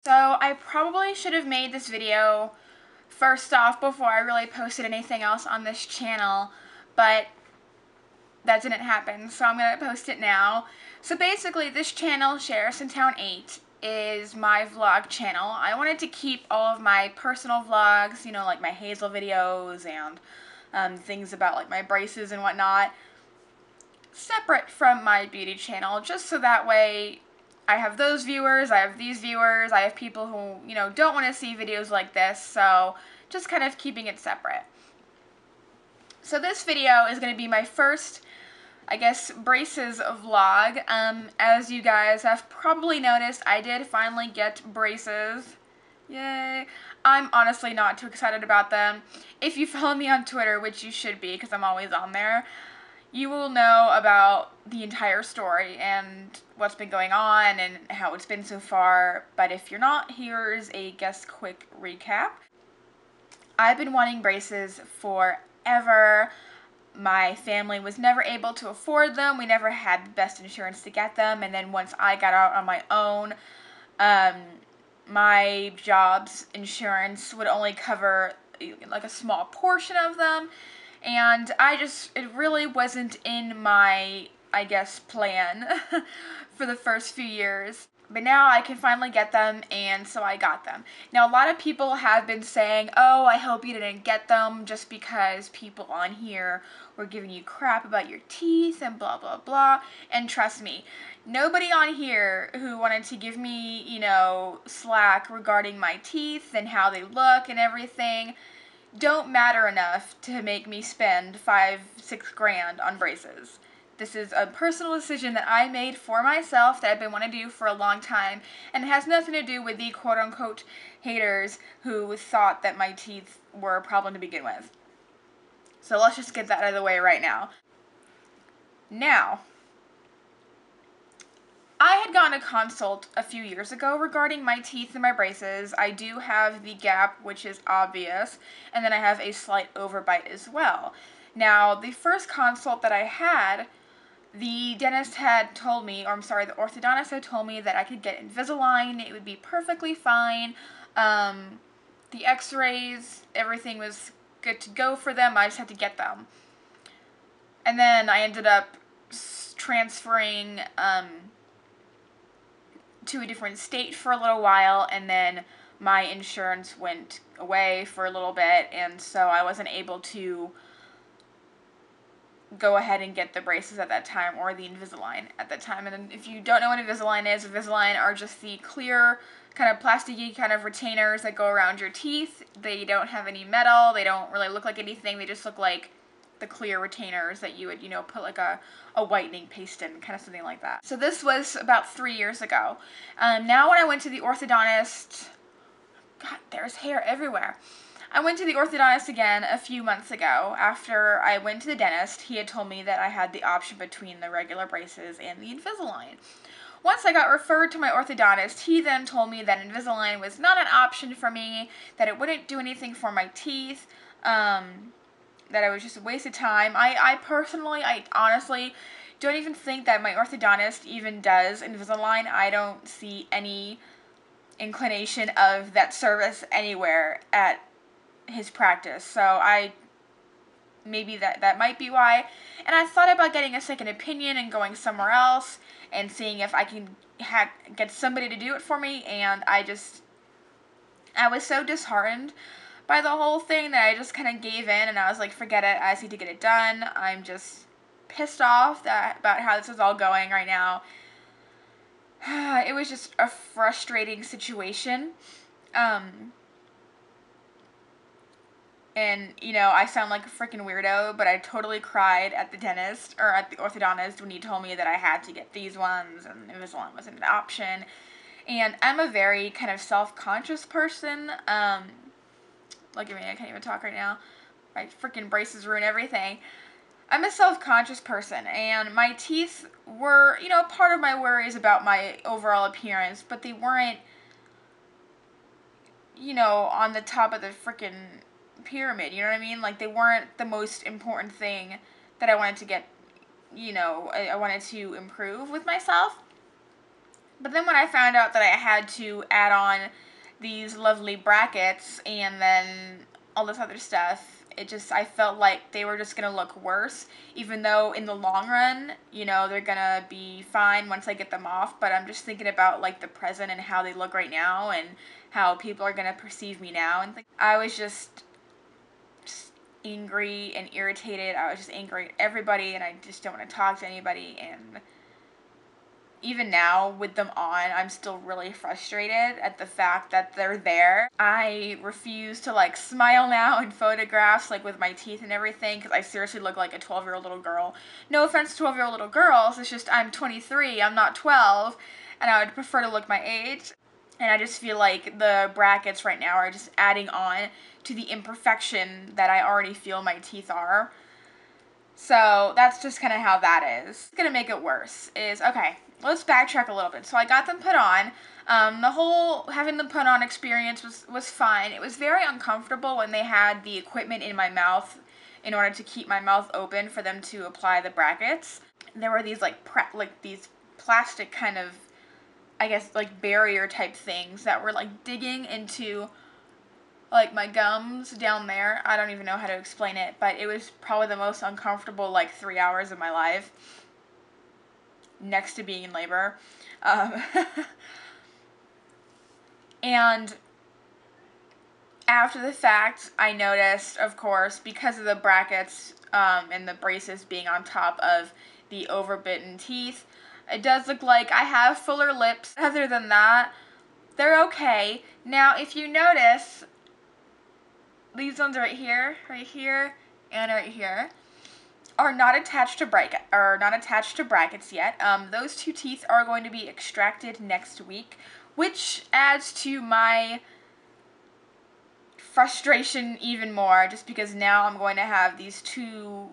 So I probably should have made this video first off before I really posted anything else on this channel, but that didn't happen, so I'm going to post it now. So basically, this channel, Sheriffs in Town 8, is my vlog channel. I wanted to keep all of my personal vlogs, like my Hazel videos and things about like my braces and whatnot, separate from my beauty channel, just so that way I have those viewers, I have these viewers, I have people who, don't want to see videos like this, so just kind of keeping it separate. So this video is going to be my first, I guess, braces vlog. As you guys have probably noticed, I did finally get braces. Yay. I'm honestly not too excited about them. If you follow me on Twitter, which you should be because I'm always on there, you will know about the entire story and what's been going on and how it's been so far. But if you're not, here's a quick recap. I've been wanting braces forever. My family was never able to afford them. We never had the best insurance to get them. And then once I got out on my own, my job's insurance would only cover like a small portion of them. And it really wasn't in my, I guess, plan for the first few years. But now I can finally get them, and so I got them. Now, a lot of people have been saying, oh, I hope you didn't get them just because people on here were giving you crap about your teeth and blah, blah, blah. And trust me, nobody on here who wanted to give me, slack regarding my teeth and how they look and everything don't matter enough to make me spend $5-6 grand on braces. This is a personal decision that I made for myself that I've been wanting to do for a long time, and it has nothing to do with the quote-unquote haters who thought that my teeth were a problem to begin with. So let's just get that out of the way right now. Now, I had gotten a consult a few years ago regarding my teeth and my braces. I do have the gap, which is obvious, and then I have a slight overbite as well. Now, the first consult that I had, the dentist had told me, the orthodontist had told me that I could get Invisalign. It would be perfectly fine. The x-rays, everything was good to go for them. I just had to get them. And then I ended up transferring to a different state for a little while, and then my insurance went away for a little bit, and so I wasn't able to go ahead and get the braces at that time, or the Invisalign at that time. And if you don't know what Invisalign is, Invisalign are just the clear, kind of plasticky kind of retainers that go around your teeth. They don't have any metal, they don't really look like anything, they just look like the clear retainers that you would, put like a whitening paste in, kind of something like that. So this was about 3 years ago. Now when I went to the orthodontist, God, there's hair everywhere. I went to the orthodontist again a few months ago. After I went to the dentist, he had told me that I had the option between the regular braces and the Invisalign. Once I got referred to my orthodontist, he then told me that Invisalign was not an option for me, that it wouldn't do anything for my teeth, that it was just a waste of time. I honestly don't even think that my orthodontist even does Invisalign. I don't see any inclination of that service anywhere at his practice. So maybe that might be why. And I thought about getting a second opinion and going somewhere else and seeing if I can get somebody to do it for me, and I was so disheartened by the whole thing that I just kind of gave in, and I was like, forget it, I just need to get it done. I'm just pissed off about how this is all going right now. It was just a frustrating situation. And, I sound like a freaking weirdo, but I totally cried at the dentist, or at the orthodontist, when he told me that I had to get these ones, and Invisalign wasn't an option. And I'm a very kind of self-conscious person. Look at me, I can't even talk right now. My freaking braces ruin everything. I'm a self-conscious person, and my teeth were, part of my worries about my overall appearance, but they weren't, on the top of the freaking pyramid, you know what I mean? Like, they weren't the most important thing that I wanted to get, I wanted to improve with myself. But then when I found out that I had to add on these lovely brackets and then all this other stuff, I felt like they were just going to look worse, even though in the long run, they're going to be fine once I get them off. But I'm just thinking about like the present and how they look right now and how people are going to perceive me now. And I was just angry and irritated. I was just angry at everybody, and I just don't want to talk to anybody. And even now with them on, I'm still really frustrated at the fact that they're there. I refuse to like smile now in photographs, like with my teeth and everything, because I seriously look like a 12-year-old little girl. No offense to 12-year-old little girls, it's just I'm 23, I'm not 12, and I would prefer to look my age. And I just feel like the brackets right now are just adding on to the imperfection that I already feel my teeth are. So that's just kind of how that is. It's going to make it worse. Okay, let's backtrack a little bit. So I got them put on. The whole having them put on experience was fine. It was very uncomfortable when they had the equipment in my mouth in order to keep my mouth open for them to apply the brackets. There were these like these plastic kind of, I guess, like barrier type things that were like digging into like my gums down there. I don't even know how to explain it, but it was probably the most uncomfortable like 3 hours of my life next to being in labor. And after the fact, I noticed, of course, because of the brackets and the braces being on top of the overbitten teeth, it does look like I have fuller lips. Other than that, they're okay. Now, if you notice, these ones right here, and right here, are not attached to brackets yet. Those two teeth are going to be extracted next week, which adds to my frustration even more, just because now I'm going to have these two,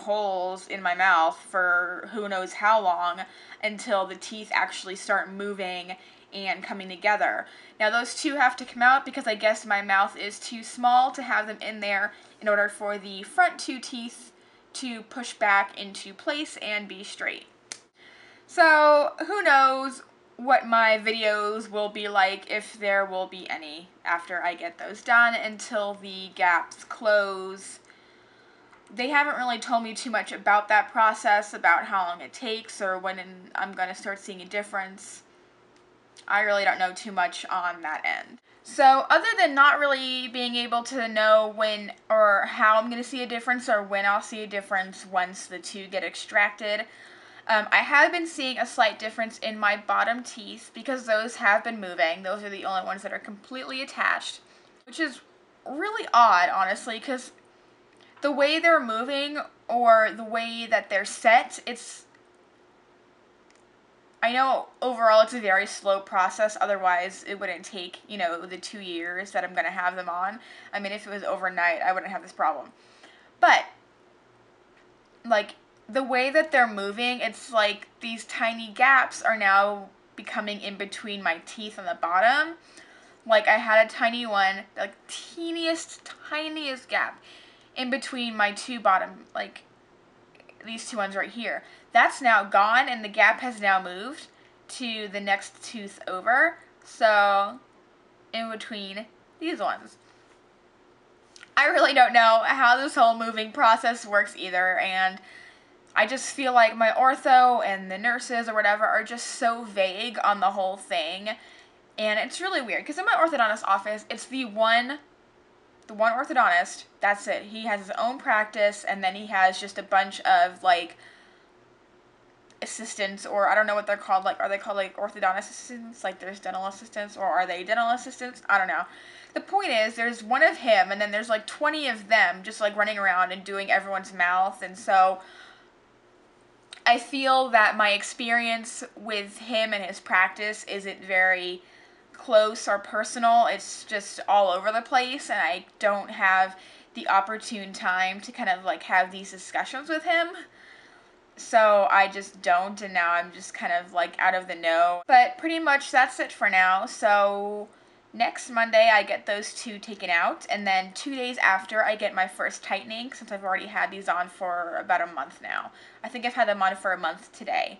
holes in my mouth for who knows how long until the teeth actually start moving and coming together. Now those two have to come out because I guess my mouth is too small to have them in there in order for the front two teeth to push back into place and be straight. So who knows what my videos will be like, if there will be any, after I get those done, until the gaps close. They haven't really told me too much about that process, about how long it takes or when I'm going to start seeing a difference. I really don't know too much on that end. So other than not really being able to know when or how I'm going to see a difference or when I'll see a difference once the two get extracted, I have been seeing a slight difference in my bottom teeth because those have been moving. Those are the only ones that are completely attached, which is really odd, honestly, because the way they're moving or the way that they're set, I know overall it's a very slow process, otherwise it wouldn't take, the 2 years that I'm going to have them on. I mean, if it was overnight, I wouldn't have this problem. But, like, the way that they're moving, it's like these tiny gaps are now becoming in between my teeth on the bottom. Like, I had a tiny one, like, tiniest gap in between my two bottom, like, these two ones right here. That's now gone, and the gap has now moved to the next tooth over. So, in between these ones. I really don't know how this whole moving process works either, and I just feel like my ortho and the nurses or whatever are just so vague on the whole thing. And it's really weird, because in my orthodontist office, it's the one orthodontist, that's it. He has his own practice, and then he has just a bunch of, like, assistants, or I don't know what they're called. Like, are they called, like, orthodontist assistants? Like, there's dental assistants, or are they dental assistants? I don't know. The point is, there's one of him, and then there's, like, 20 of them just, like, running around and doing everyone's mouth, and so I feel that my experience with him and his practice isn't very close or personal. It's just all over the place, and I don't have the opportune time to kind of like have these discussions with him. So I just don't, and now I'm just kind of like out of the know. But pretty much that's it for now. So next Monday I get those two taken out, and then 2 days after I get my first tightening, since I've already had these on for about a month now. I think I've had them on for a month today.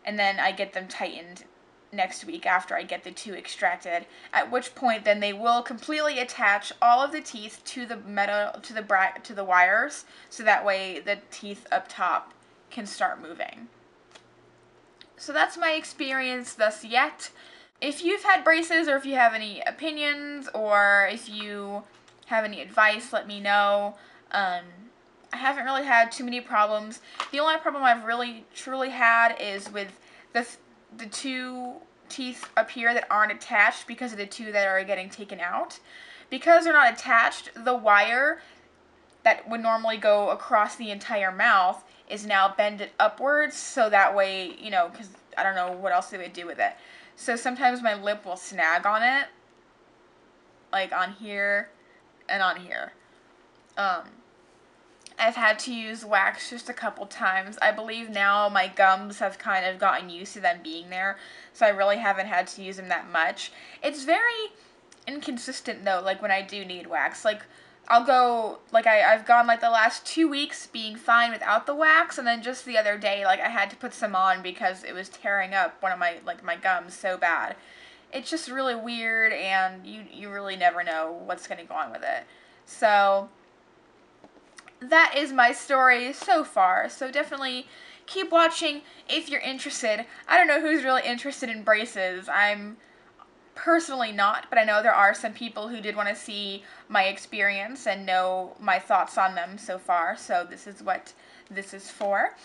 And then I get them tightened next week after I get the 2 extracted, at which point then they will completely attach all of the teeth to the metal, to the wires, so that way the teeth up top can start moving. So that's my experience thus yet. If you've had braces, or if you have any opinions, or if you have any advice, let me know. I haven't really had too many problems. The only problem I've really truly had is with the 2 teeth up here that aren't attached because of the 2 that are getting taken out. Because they're not attached, the wire that would normally go across the entire mouth is now bended upwards, so that way, you know, because I don't know what else they would do with it. So sometimes my lip will snag on it, like on here and on here. I've had to use wax just a couple times. I believe now my gums have kind of gotten used to them being there, so I really haven't had to use them that much. It's very inconsistent though, like when I do need wax. Like I'll go, like I've gone like the last 2 weeks being fine without the wax, and then just the other day, like I had to put some on because it was tearing up one of my, like my gums so bad. It's just really weird, and you really never know what's going to go on with it. So that is my story so far. So definitely keep watching if you're interested. I don't know who's really interested in braces. I'm personally not, but I know there are some people who did want to see my experience and know my thoughts on them so far. So this is what this is for.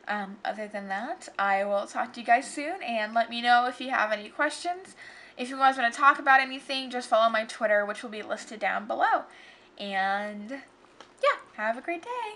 Other than that, I will talk to you guys soon, and let me know if you have any questions. If you guys want to talk about anything, just follow my Twitter, which will be listed down below. And yeah, have a great day.